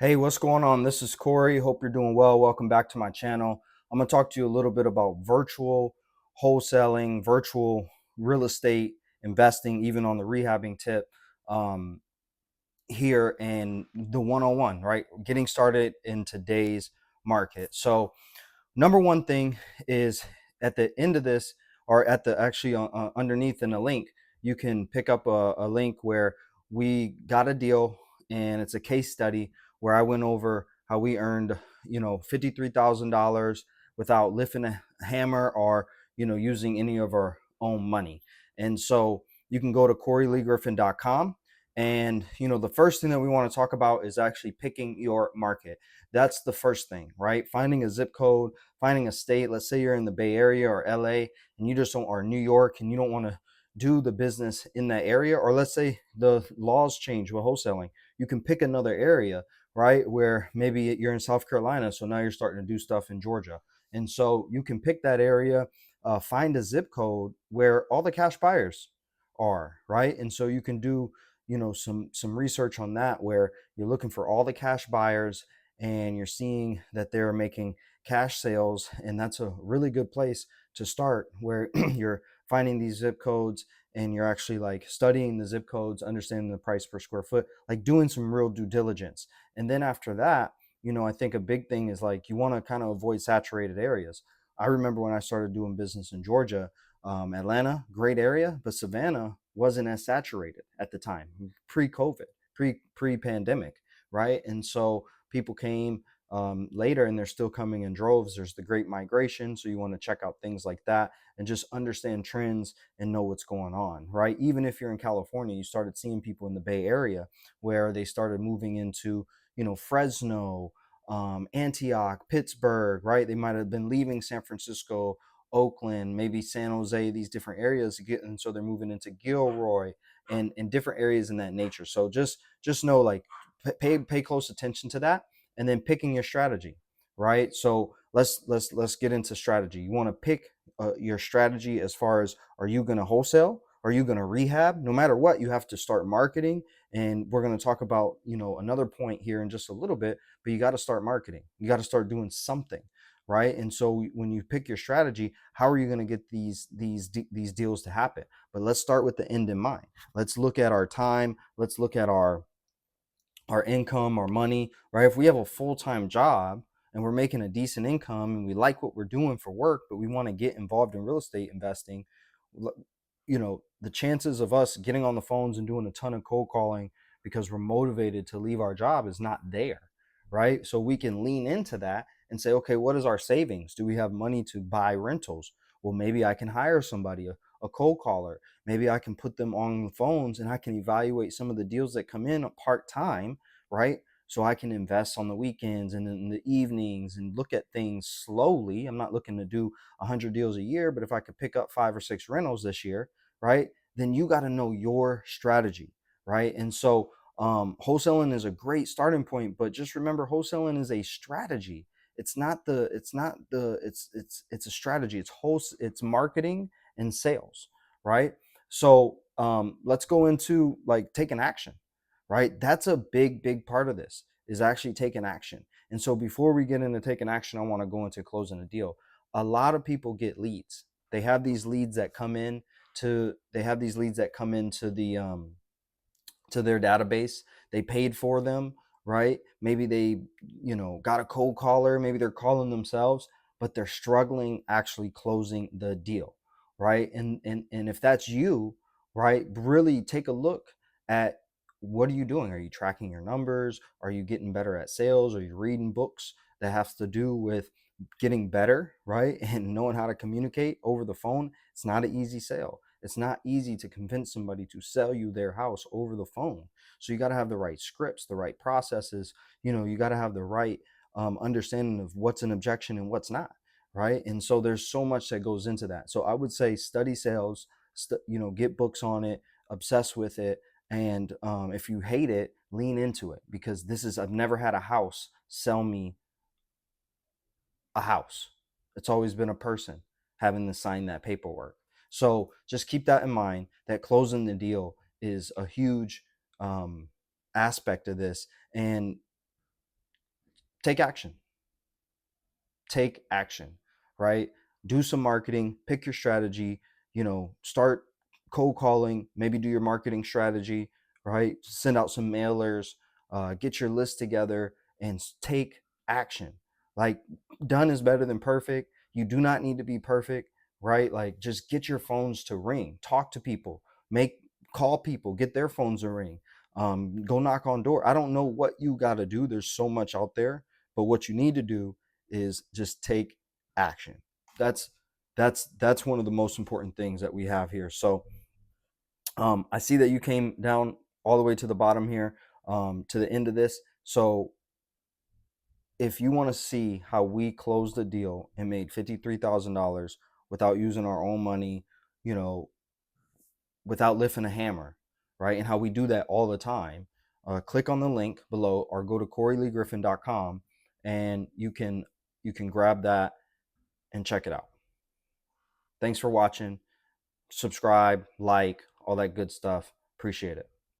Hey, what's going on? This is Corey. Hope you're doing well. Welcome back to my channel. I'm going to talk to you a little bit about virtual wholesaling, virtual real estate investing, even on the rehabbing tip um, here and the 101, right? Getting started in today's market. So, number one thing is at the end of this, or at the actually underneath in the link, you can pick up a link where we got a deal, and it's a case study where I went over how we earned $53,000 without lifting a hammer or using any of our own money. And so you can go to CoreyLeeGriffin.com, and the first thing that we want to talk about is actually picking your market. That's the first thing, right? Finding a zip code, finding a state. Let's say you're in the Bay Area or LA, and you just don't, or New York, and you don't want to do the business in that area. Or let's say the laws change with wholesaling. You can pick another area, right? Where maybe you're in South Carolina, so now you're starting to do stuff in Georgia. And so you can pick that area, find a zip code where all the cash buyers are, right? And so you can do some research on that, where you're looking for all the cash buyers and you're seeing that they're making cash sales. And that's a really good place to start, where you're finding these zip codes and you're actually like studying the zip codes, understanding the price per square foot, like doing some real due diligence. And then after that, I think a big thing is like you want to kind of avoid saturated areas. I remember when I started doing business in Georgia, Atlanta, great area, but Savannah wasn't as saturated at the time, pre-COVID, pre-pandemic, right? And so people came later, and they're still coming in droves. There's the Great Migration, so you want to check out things like that and just understand trends and know what's going on, right? Even if you're in California, you started seeing people in the Bay Area where they started moving into, Fresno, Antioch, Pittsburgh, right? They might have been leaving San Francisco, Oakland, maybe San Jose, these different areas, and so they're moving into Gilroy and different areas in that nature. So just know, like, pay close attention to that, and then picking your strategy, right? So let's get into strategy. You want to pick your strategy as far as, are you going to wholesale? Are you going to rehab? No matter what, you have to start marketing, and we're going to talk about another point here in just a little bit. But you got to start marketing. You got to start doing something, right? And so when you pick your strategy, how are you going to get these deals to happen? But let's start with the end in mind. Let's look at our time. Let's look at our income, our money, right? If we have a full-time job and we're making a decent income and we like what we're doing for work, but we want to get involved in real estate investing, the chances of us getting on the phones and doing a ton of cold calling because we're motivated to leave our job is not there, right? So we can lean into that and say, okay, what is our savings? Do we have money to buy rentals? Well, maybe I can hire somebody, a cold caller. Maybe I can put them on the phones and I can evaluate some of the deals that come in part time, right? So I can invest on the weekends and in the evenings and look at things slowly. I'm not looking to do 100 deals a year, but if I could pick up 5 or 6 rentals this year, right, then you got to know your strategy, right? And so wholesaling is a great starting point, but just remember, wholesaling is a strategy. It's a strategy. It's marketing and sales, right? So let's go into like taking action, right? That's a big part of this, is actually taking action. And so before we get into taking action, I want to go into closing a deal. A lot of people get leads. They have these leads that come in to the to their database. They paid for them, right? Maybe they, got a cold caller, maybe they're calling themselves, but they're struggling actually closing the deal, right? And if that's you, right, really take a look at, what are you doing? Are you tracking your numbers? Are you getting better at sales? Are you reading books that have to do with getting better, right? And knowing how to communicate over the phone. It's not an easy sale. It's not easy to convince somebody to sell you their house over the phone. So you got to have the right scripts, the right processes. You got to have the right understanding of what's an objection and what's not, right? And so there's so much that goes into that. So I would say study sales, get books on it, obsess with it, and if you hate it, lean into it, because I've never had a house sell me a house. It's always been a person having to sign that paperwork. So just keep that in mind, that closing the deal is a huge aspect of this. And take action. Take action, right? Do some marketing, pick your strategy, start cold calling, maybe do your marketing strategy, right? Send out some mailers, get your list together and take action. Like, done is better than perfect. You do not need to be perfect, right? Like, just get your phones to ring, talk to people, call people, get their phones to ring, go knock on door. I don't know what you got to do. There's so much out there, but what you need to do is just take action. That's one of the most important things that we have here. So I see that you came down all the way to the bottom here, to the end of this. So if you want to see how we closed the deal and made $53,000 without using our own money, you know, without lifting a hammer, right? And how we do that all the time, click on the link below or go to CoreyLeeGriffin.com and you can grab that and check it out. Thanks for watching. Subscribe, like, all that good stuff. Appreciate it.